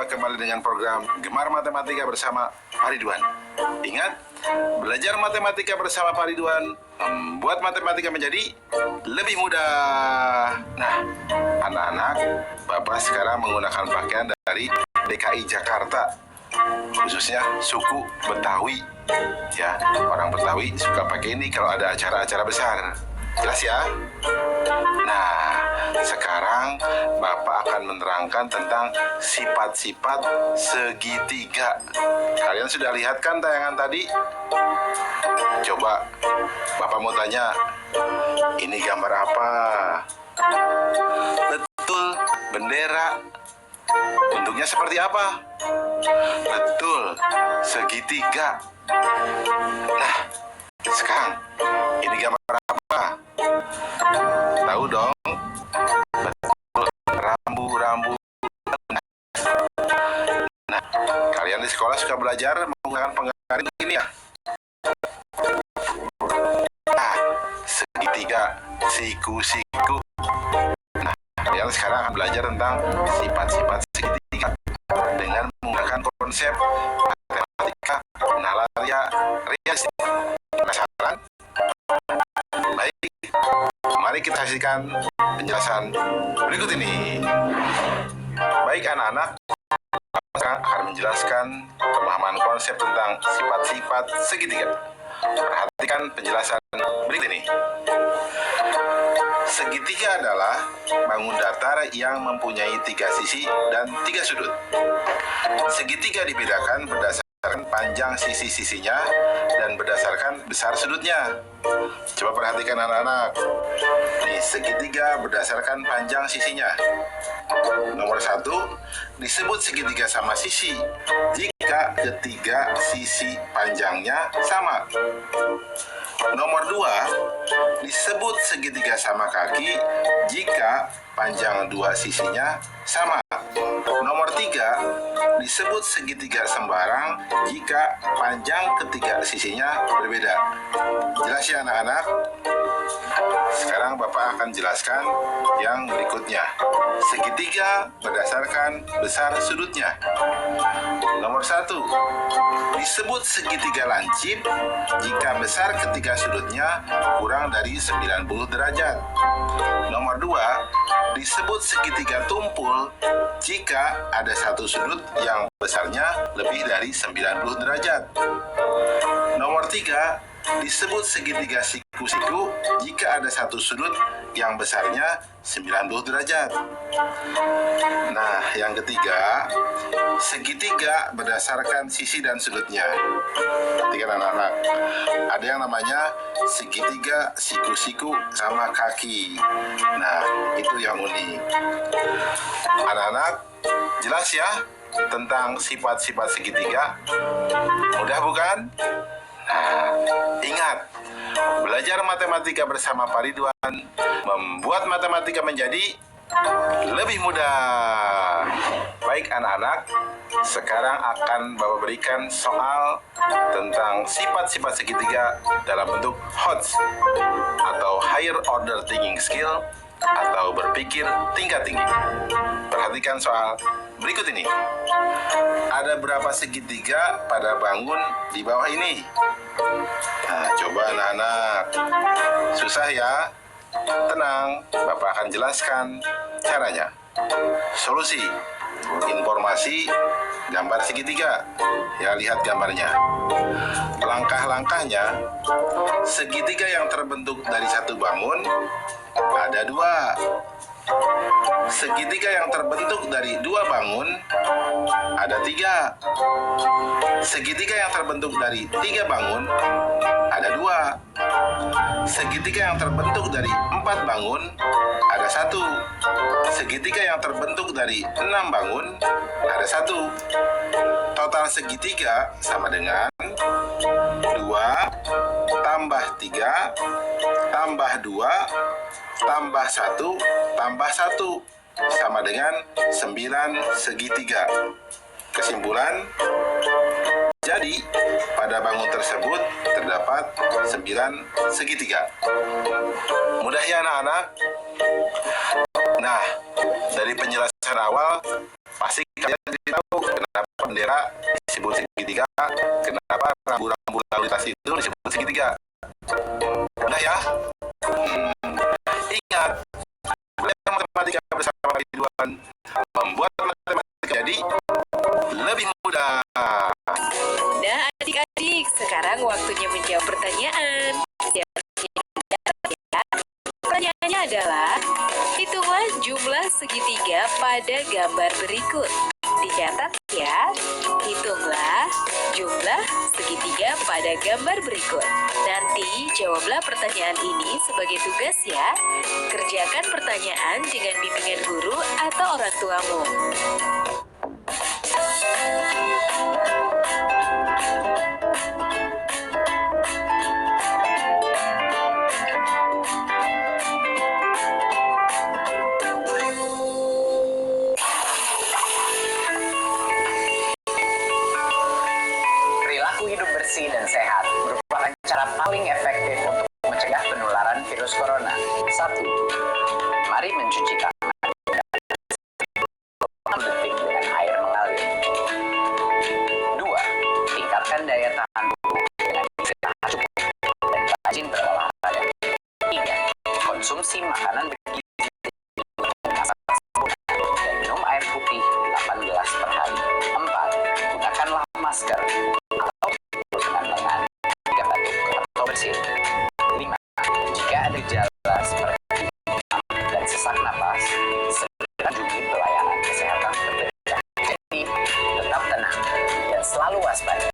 Berjumpa kembali dengan program Gemar Matematika bersama Pak Ridwan. Ingat, belajar matematika bersama Pak Ridwan membuat matematika menjadi lebih mudah. Nah, anak-anak, Bapak sekarang menggunakan pakaian dari DKI Jakarta, khususnya suku Betawi. Ya, orang Betawi suka pakai ini kalau ada acara-acara besar. Jelas ya? Nah, sekarang Bapak akan menerangkan tentang sifat-sifat segitiga. Kalian sudah lihat kan tayangan tadi? Coba Bapak mau tanya, ini gambar apa? Betul, bendera. Bentuknya seperti apa? Betul, segitiga. Nah, sekarang ini gambar apa? Tahu dong? Betul, rambu-rambu. Nah, kalian di sekolah suka belajar menggunakan penggaris ini ya? Nah, segitiga, siku-siku. Nah, kalian sekarang akan belajar tentang sifat-sifat segitiga dengan menggunakan konsep matematika nalaria rias. Penasaran? Baik, mari kita saksikan penjelasan berikut ini. Baik anak-anak, saya akan menjelaskan pemahaman konsep tentang sifat-sifat segitiga. Perhatikan penjelasan berikut ini. Segitiga adalah bangun datar yang mempunyai 3 sisi dan 3 sudut. Segitiga dibedakan berdasarkan panjang sisi-sisinya dan berdasarkan besar sudutnya. Coba perhatikan anak-anak. Nih, segitiga berdasarkan panjang sisinya. Nomor 1, disebut segitiga sama sisi jika ketiga sisi panjangnya sama. Nomor 2, disebut segitiga sama kaki jika panjang 2 sisinya sama. Nomor 3, disebut segitiga sembarang jika panjang ketiga sisinya berbeda. Jelas ya anak-anak? Sekarang Bapak akan jelaskan yang berikutnya. Segitiga berdasarkan besar sudutnya. Nomor 1, disebut segitiga lancip jika besar ketiga sudutnya kurang dari 90 derajat. Nomor 2, disebut segitiga tumpul jika ada satu sudut yang besarnya lebih dari 90 derajat. Nomor 3, disebut segitiga siku-siku jika ada satu sudut yang besarnya 90 derajat. Nah, yang ketiga, segitiga berdasarkan sisi dan sudutnya. Perhatikan anak-anak, ada yang namanya segitiga siku-siku sama kaki. Nah, itu yang unik. Anak-anak, jelas ya tentang sifat-sifat segitiga? Mudah bukan? Nah, ingat, belajar matematika bersama Pak Ridwan membuat matematika menjadi lebih mudah. Baik anak-anak, sekarang akan Bapak berikan soal tentang sifat-sifat segitiga dalam bentuk HOTS atau Higher Order Thinking Skill atau berpikir tingkat tinggi. Perhatikan soal berikut ini. Ada berapa segitiga pada bangun di bawah ini? Nah, coba anak-anak. Susah ya? Tenang, Bapak akan jelaskan caranya. Solusi, informasi, gambar segitiga. Ya, lihat gambarnya. Langkah-langkahnya, segitiga yang terbentuk dari satu bangun ada 2. Segitiga yang terbentuk dari 2 bangun ada 3. Segitiga yang terbentuk dari 3 bangun ada 2. Segitiga yang terbentuk dari 4 bangun ada 1. Segitiga yang terbentuk dari 6 bangun ada 1. Total segitiga sama dengan 2 tambah 3 tambah 2 tambah 1 tambah 1 sama dengan 9 segitiga. Kesimpulan, jadi pada bangun tersebut terdapat 9 segitiga. Mudah ya anak-anak? Nah, dari penjelasan awal pasti kalian tahu kira-kira disebut segitiga? Kenapa rambu-rambu lalu lintas itu disebut segitiga? Udah ya? Ingat, belajar matematika bersama Pak Ridwan membuat matematika jadi lebih mudah. Nah, adik-adik, sekarang waktunya menjawab pertanyaan. Pertanyaannya adalah, hitunglah jumlah segitiga pada gambar berikut. Dicatat ya, hitunglah jumlah segitiga pada gambar berikut. Nanti jawablah pertanyaan ini sebagai tugas ya. Kerjakan pertanyaan dengan bimbingan guru atau orang tuamu. Bersih dan sehat merupakan cara paling efektif untuk mencegah penularan virus corona. 1. Mari mencuci tangan 6 detik dengan air mengalir. 2. Tingkatkan daya tahan tubuh dengan istirahat cukup dan rajin berolahraga. 3. Konsumsi makanan bergizi masak sempurna dan minum air putih 8 gelas per hari. 4. Gunakanlah masker bersih. 5. Jika ada gejala seperti demam dan sesak napas, segera kunjungi pelayanan kesehatan terdekat. Jadi, tetap tenang dan selalu waspada.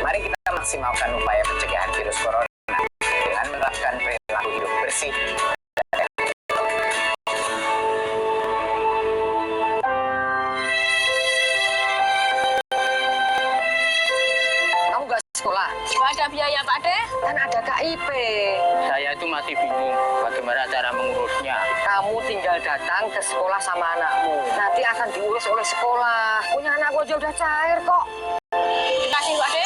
Mari kita maksimalkan upaya pencegahan virus corona dengan menerapkan perilaku hidup bersih. Sekolah. Cuma ada biaya Pak De? Kan ada KIP. Saya itu masih bingung bagaimana cara mengurusnya. Kamu tinggal datang ke sekolah sama anakmu. Nanti akan diurus oleh sekolah. Punya anakku aja udah cair kok. Terima kasih Pak De.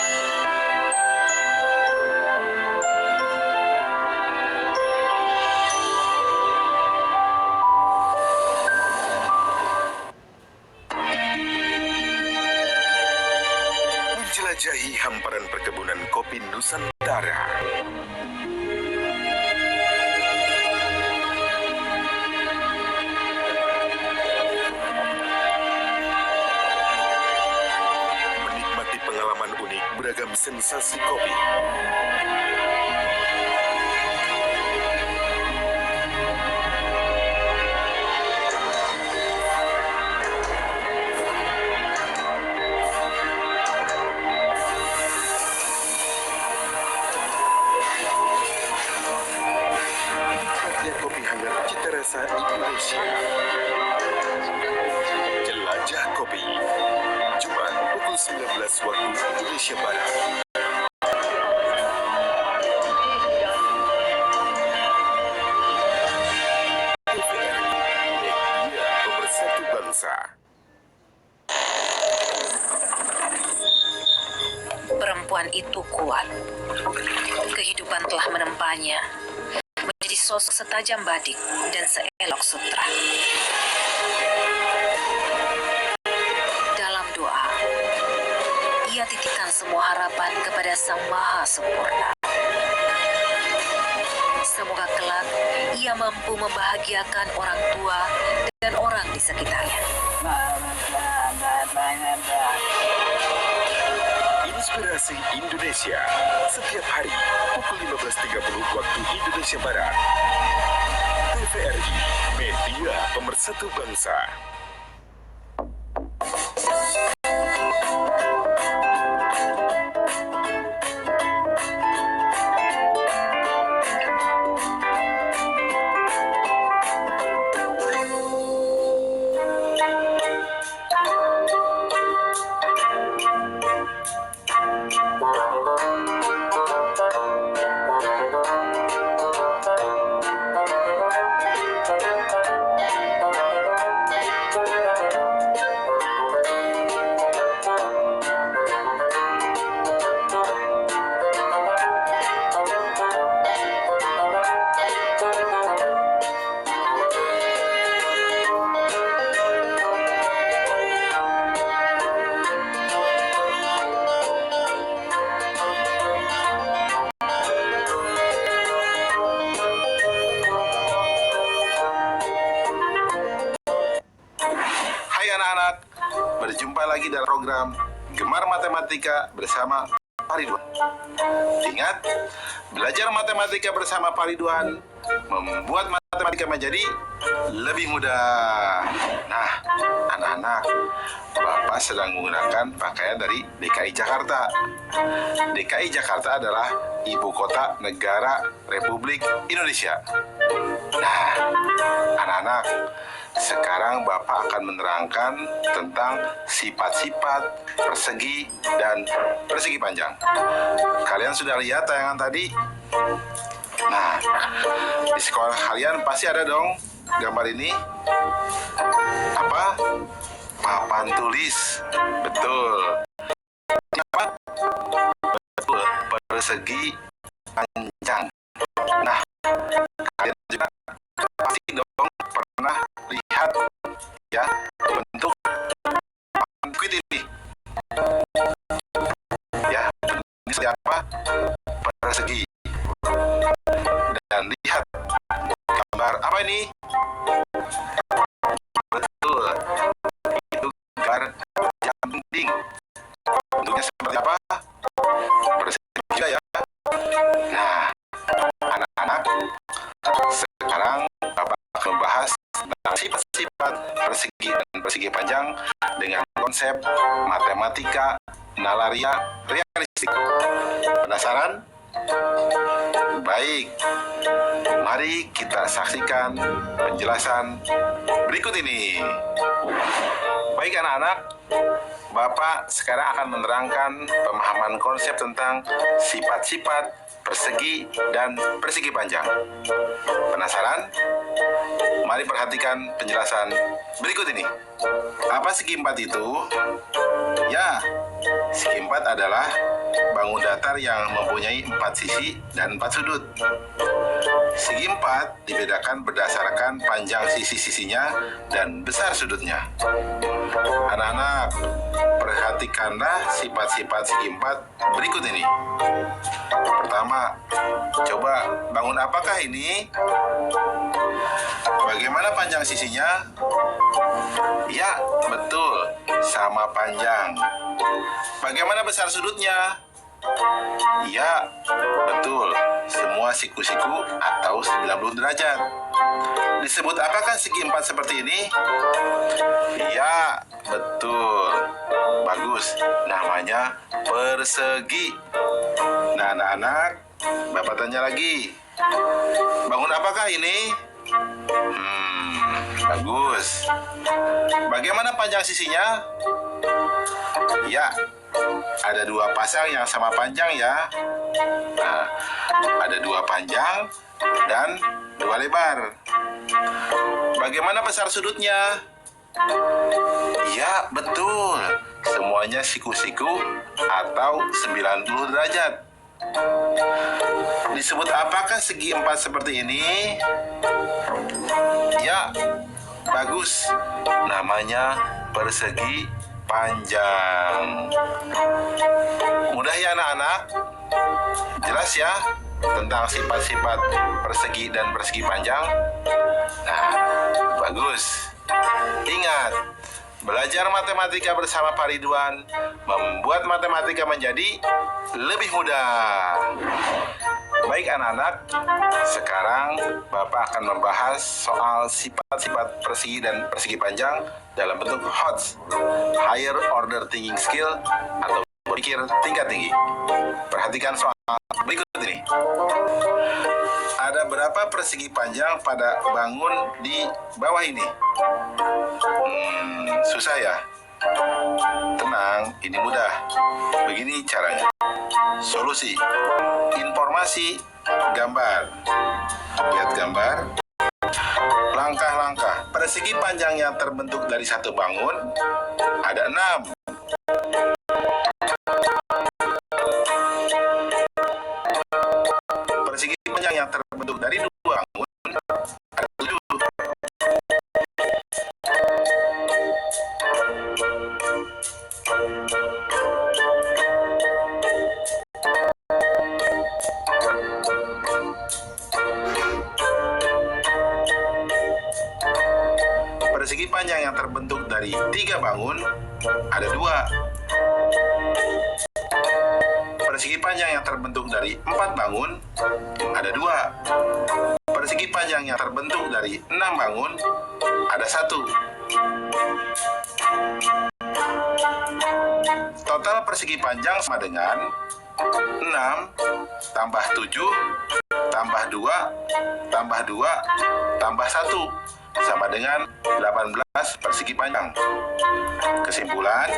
Jelajahi hamparan perkebunan kopi Nusantara. Menikmati pengalaman unik beragam sensasi kopi. Rasa Indonesia. Jelajah Kopi. Jumat pukul 19 waktu Indonesia Barat. TVRI, Media Pemersatu Bangsa. Perempuan itu kuat. Kehidupan telah menempanya. Menjadi sosok setajam badik dan seelok sutra. Dalam doa, ia titipkan semua harapan kepada Sang Maha Sempurna. Semoga kelak ia mampu membahagiakan orang tua dan orang di sekitarnya. Inspirasi Indonesia setiap hari pukul 15.30 waktu Indonesia Barat. TVRI, Media Pemersatu Bangsa. Berjumpa lagi dalam program Gemar Matematika bersama Pak Ridwan. Ingat, belajar matematika bersama Pak Ridwan membuat matematika menjadi lebih mudah. Nah, anak-anak, Bapak sedang menggunakan pakaian dari DKI Jakarta. DKI Jakarta adalah ibu kota negara Republik Indonesia. Nah, anak-anak, sekarang Bapak akan menerangkan tentang sifat-sifat persegi dan persegi panjang. Kalian sudah lihat tayangan tadi? Nah, di sekolah kalian pasti ada dong gambar ini. Apa? Papan tulis. Betul. Apa? Betul. Persegi panjang. Nah, kalian juga pasti dong pernah lihat ya bentuk papan kuit ini. Ya, ini seperti apa? Persegi. Dan lihat gambar apa ini? Betul, itu gambar jam dinding. Bentuknya seperti apa? Persegi juga ya. Nah, anak-anak, sekarang Bapak akan membahas tentang sifat-sifat persegi dan persegi panjang dengan konsep matematika nalaria realistik. Penasaran? Baik, mari kita saksikan penjelasan berikut ini. Baik anak-anak, Bapak sekarang akan menerangkan pemahaman konsep tentang sifat-sifat persegi dan persegi panjang. Penasaran? Mari perhatikan penjelasan berikut ini. Apa segi empat itu? Ya, segi empat adalah bangun datar yang mempunyai 4 sisi dan 4 sudut. Segi empat dibedakan berdasarkan panjang sisi-sisinya dan besar sudutnya. Anak-anak, perhatikanlah sifat-sifat segi empat berikut ini. Pertama, coba bangun apakah ini? Bagaimana panjang sisinya? Ya, betul, sama panjang. Bagaimana besar sudutnya? Ya, betul, semua siku-siku atau 90 derajat. Disebut apakah segi empat seperti ini? Ya, betul. Bagus, namanya persegi. Nah, anak-anak, Bapak tanya lagi. Bangun apakah ini? Bagus. Bagaimana panjang sisinya? Ya, ada 2 pasang yang sama panjang ya. Nah, ada 2 panjang dan 2 lebar. Bagaimana besar sudutnya? Ya, betul. Semuanya siku-siku atau 90 derajat. Disebut apakah segi empat seperti ini? Ya, bagus. Namanya persegi panjang. Mudah ya anak-anak? Jelas ya tentang sifat-sifat persegi dan persegi panjang? Nah, bagus. Ingat, belajar matematika bersama Pak Ridwan membuat matematika menjadi lebih mudah. Baik anak-anak, sekarang Bapak akan membahas soal sifat-sifat persegi dan persegi panjang dalam bentuk HOTS, Higher Order Thinking Skill atau berpikir tingkat tinggi. Perhatikan soal berikut ini. Ada berapa persegi panjang pada bangun di bawah ini? Susah ya? Tenang, ini mudah. Begini caranya. Solusi. Informasi, gambar. Lihat gambar. Langkah-langkah. Persegi panjang yang terbentuk dari satu bangun ada 6. Persegi panjang yang terbentuk dari 2 bangun ada 7. persegi panjang yang terbentuk dari 3 bangun ada 2. Persegi panjang yang terbentuk dari 4 bangun ada 2. Persegi panjang yang terbentuk dari 6 bangun ada 1. Total persegi panjang sama dengan 6 tambah 7 tambah 2 tambah 2 tambah 1 sama dengan 18 persegi panjang. Kesimpulan,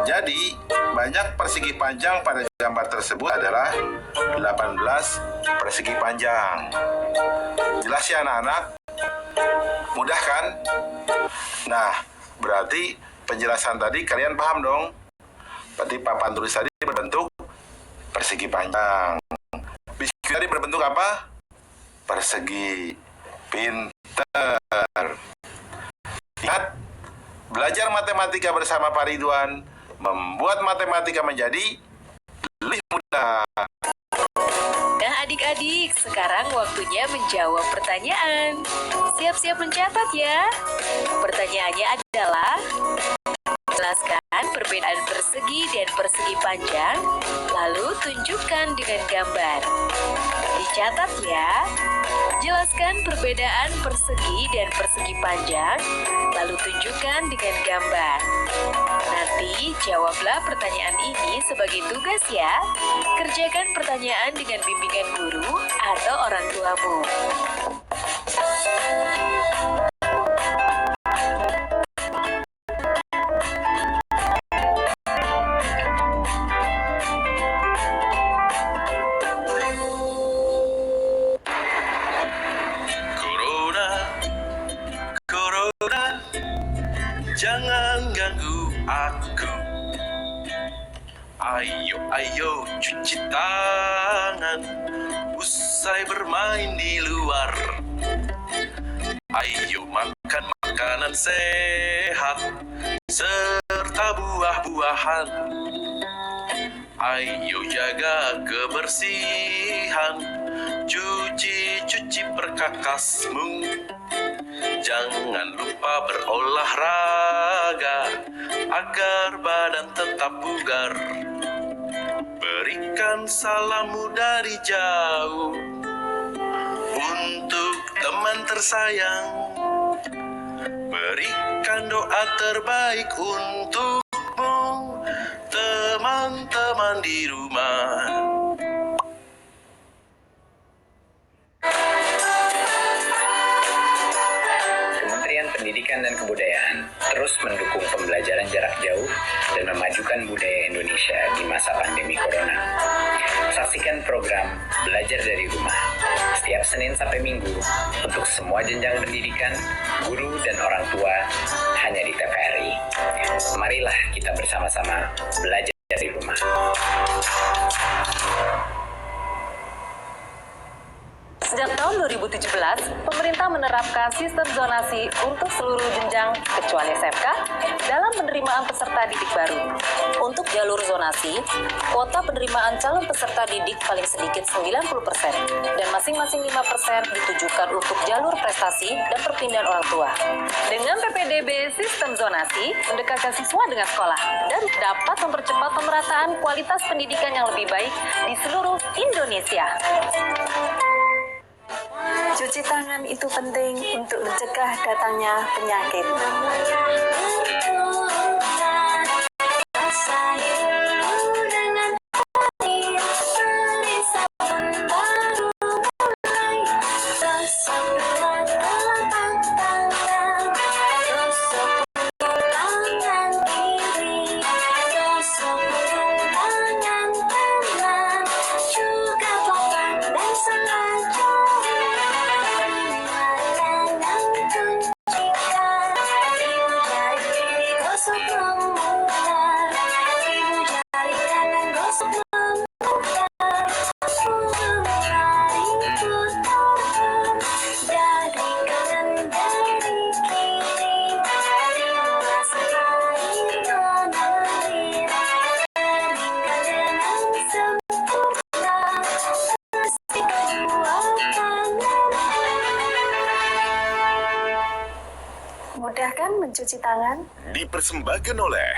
jadi banyak persegi panjang pada gambar tersebut adalah 18 persegi panjang. Jelas ya anak-anak? Mudah kan? Nah, berarti penjelasan tadi kalian paham dong? Berarti papan tulis tadi berbentuk persegi panjang. Biskuit tadi berbentuk apa? Persegi. Pinter. Ingat, belajar matematika bersama Pak Ridwan membuat matematika menjadi lebih mudah. Nah adik-adik, sekarang waktunya menjawab pertanyaan. Siap-siap mencatat ya. Pertanyaannya adalah, jelaskan perbedaan persegi dan persegi panjang, lalu tunjukkan dengan gambar. Dicatat ya. Jelaskan perbedaan persegi dan persegi panjang, lalu tunjukkan dengan gambar. Nanti jawablah pertanyaan ini sebagai tugas ya. Kerjakan pertanyaan dengan bimbingan guru atau orang tuamu. Corona, jangan ganggu aku. Ayo cuci tangan usai bermain di luar. Ayo makan makanan sehat serta buah-buahan. Ayo jaga kebersihan, cuci perkakasmu. Jangan lupa berolahraga agar badan tetap bugar. Berikan salammu dari jauh untuk teman tersayang. Berikan doa terbaik untukmu, teman-teman di rumah. Pendidikan dan Kebudayaan terus mendukung pembelajaran jarak jauh dan memajukan budaya Indonesia di masa pandemi Corona. Saksikan program Belajar dari Rumah setiap Senin sampai Minggu untuk semua jenjang pendidikan, guru dan orang tua hanya di TVRI. Marilah kita bersama-sama belajar dari rumah. Sejak tahun 2017, pemerintah menerapkan sistem zonasi untuk seluruh jenjang kecuali SMK dalam penerimaan peserta didik baru. Untuk jalur zonasi, kuota penerimaan calon peserta didik paling sedikit 90% dan masing-masing 5% ditujukan untuk jalur prestasi dan perpindahan orang tua. Dengan PPDB sistem zonasi, mendekatkan siswa dengan sekolah dan dapat mempercepat pemerataan kualitas pendidikan yang lebih baik di seluruh Indonesia. Cuci tangan itu penting untuk mencegah datangnya penyakit. Gosok Silakan mencuci tangan. Dipersembahkan oleh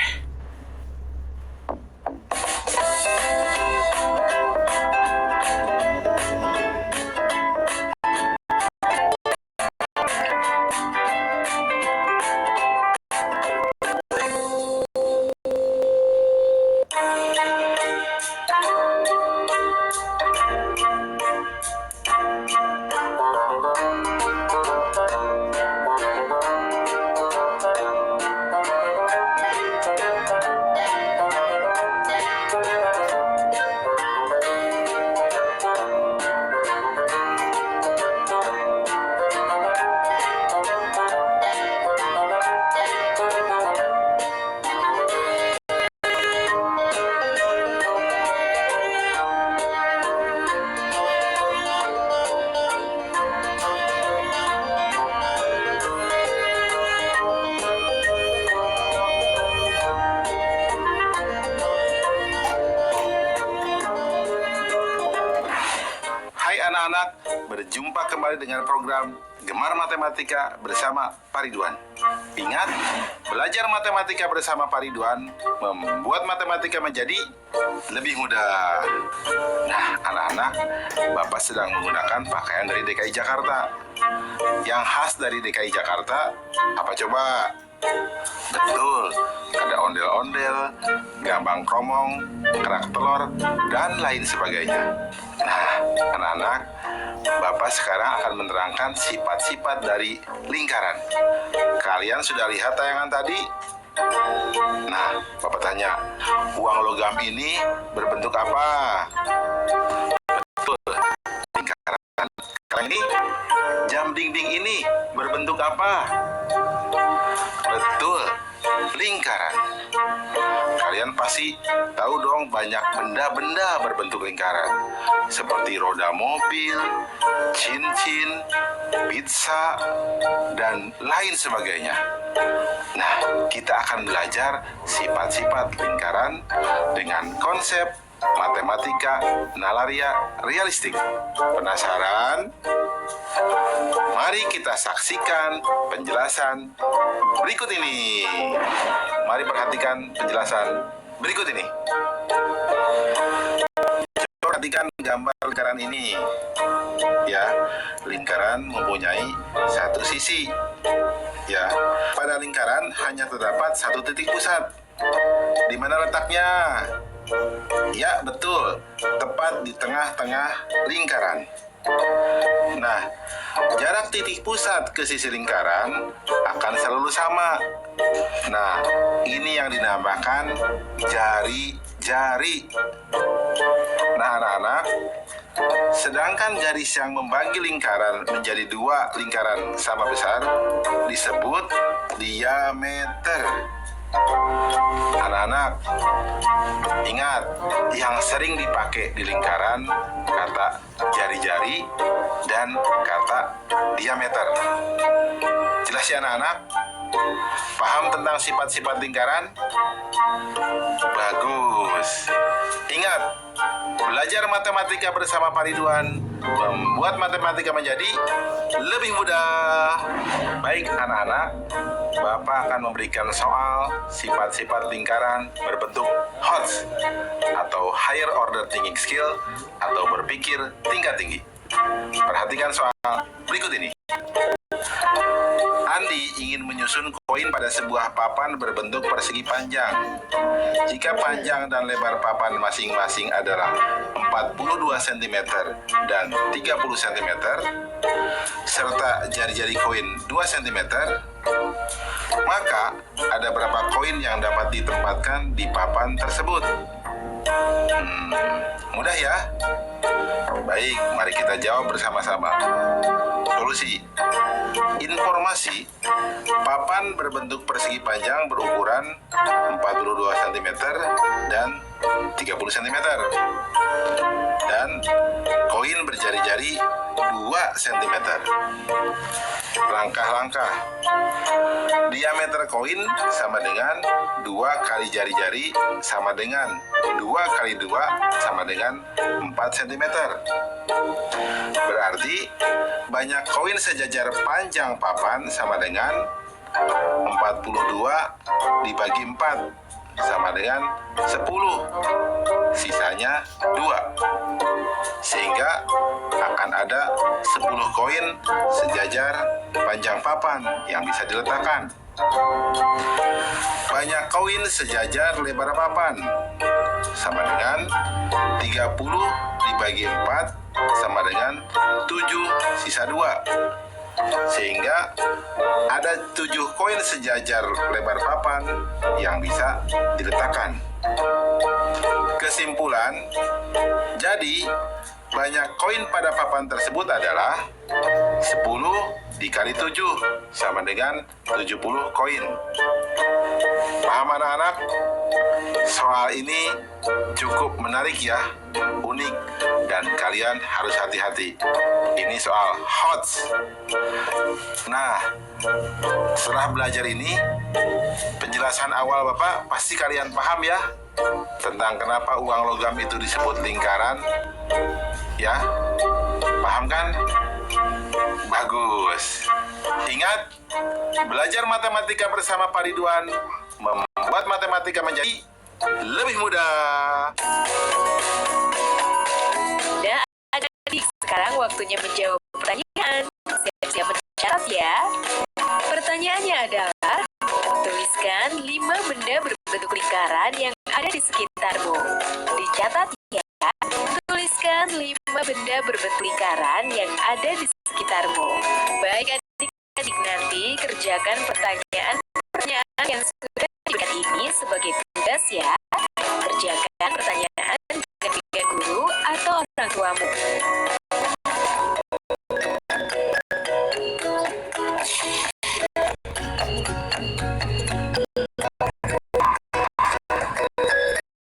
Hai anak-anak, berjumpa kembali dengan program Gemar Matematika bersama Pak Ridwan. Ingat, belajar matematika bersama Pak Ridwan membuat matematika menjadi lebih mudah. Nah, anak-anak, Bapak sedang menggunakan pakaian dari DKI Jakarta. Yang khas dari DKI Jakarta, apa coba? Betul, ada ondel-ondel, gambang kromong, kerak telur, dan lain sebagainya. Nah, anak-anak, Bapak sekarang akan menerangkan sifat-sifat dari lingkaran. Kalian sudah lihat tayangan tadi? Nah, Bapak tanya, uang logam ini berbentuk apa? Betul, lingkaran. Sekarang ini, jam dinding ini berbentuk apa? Betul, lingkaran. Kalian pasti tahu dong banyak benda-benda berbentuk lingkaran. Seperti roda mobil, cincin, pizza, dan lain sebagainya. Nah, kita akan belajar sifat-sifat lingkaran dengan konsep matematika nalaria realistik. Penasaran? Mari kita saksikan penjelasan berikut ini. Mari perhatikan penjelasan berikut ini. Coba perhatikan gambar lingkaran ini. Ya, lingkaran mempunyai satu sisi. Ya, pada lingkaran hanya terdapat satu titik pusat. Di mana letaknya? Ya, betul. Tepat di tengah-tengah lingkaran. Nah, jarak titik pusat ke sisi lingkaran akan selalu sama. Nah, ini yang dinamakan jari-jari. Nah, anak-anak, sedangkan garis yang membagi lingkaran menjadi dua lingkaran sama besar disebut diameter. Anak-anak, ingat, yang sering dipakai di lingkaran kata jari-jari dan kata diameter. Jelas ya anak-anak? Paham tentang sifat-sifat lingkaran? Bagus. Ingat, belajar matematika bersama Pak Ridwan membuat matematika menjadi lebih mudah. Baik anak-anak, Bapak akan memberikan soal sifat-sifat lingkaran berbentuk HOTS atau Higher Order Thinking Skill atau berpikir tingkat tinggi. Perhatikan soal berikut ini. Andi ingin menyusun koin pada sebuah papan berbentuk persegi panjang. Jika panjang dan lebar papan masing-masing adalah 42 cm dan 30 cm, serta jari-jari koin 2 cm, maka ada berapa koin yang dapat ditempatkan di papan tersebut? Mudah ya? Baik, mari kita jawab bersama-sama. Solusi. Informasi, papan berbentuk persegi panjang berukuran 42 cm dan 30 cm. Dan koin berjari-jari 2 cm. Langkah-langkah. Diameter koin sama dengan 2 kali jari-jari sama dengan 2 kali 2 sama dengan 4 cm. Berarti banyak koin sejajar panjang papan sama dengan 42 dibagi 4 sama dengan 10. Sisanya 2. Sehingga akan ada 10 koin sejajar panjang papan yang bisa diletakkan. Banyak koin sejajar lebar papan sama dengan 30 dibagi 4 sama dengan 7 sisa 2. Sehingga ada 7 koin sejajar lebar papan yang bisa diletakkan. Kesimpulan, jadi banyak koin pada papan tersebut adalah 10 dikali 7 sama dengan 70 koin. Paham anak-anak? Soal ini cukup menarik ya, unik, dan kalian harus hati-hati. Ini soal HOTS. Nah, setelah belajar ini, penjelasan awal Bapak pasti kalian paham ya, tentang kenapa uang logam itu disebut lingkaran. Ya, paham kan? Bagus. Ingat, belajar matematika bersama Pak Ridwan membuat matematika menjadi lebih mudah. Nah, adik-adik, sekarang waktunya menjawab pertanyaan. Siap-siap mencatat ya. Pertanyaannya adalah, tuliskan 5 benda berbentuk lingkaran yang ada di sekitarmu. Dicatat ya. Tuliskan 5 benda berbentuk lingkaran yang ada di sekitarmu. Baik adik-adik, nanti kerjakan pertanyaan yang sudah diberikan ini sebagai tugas ya.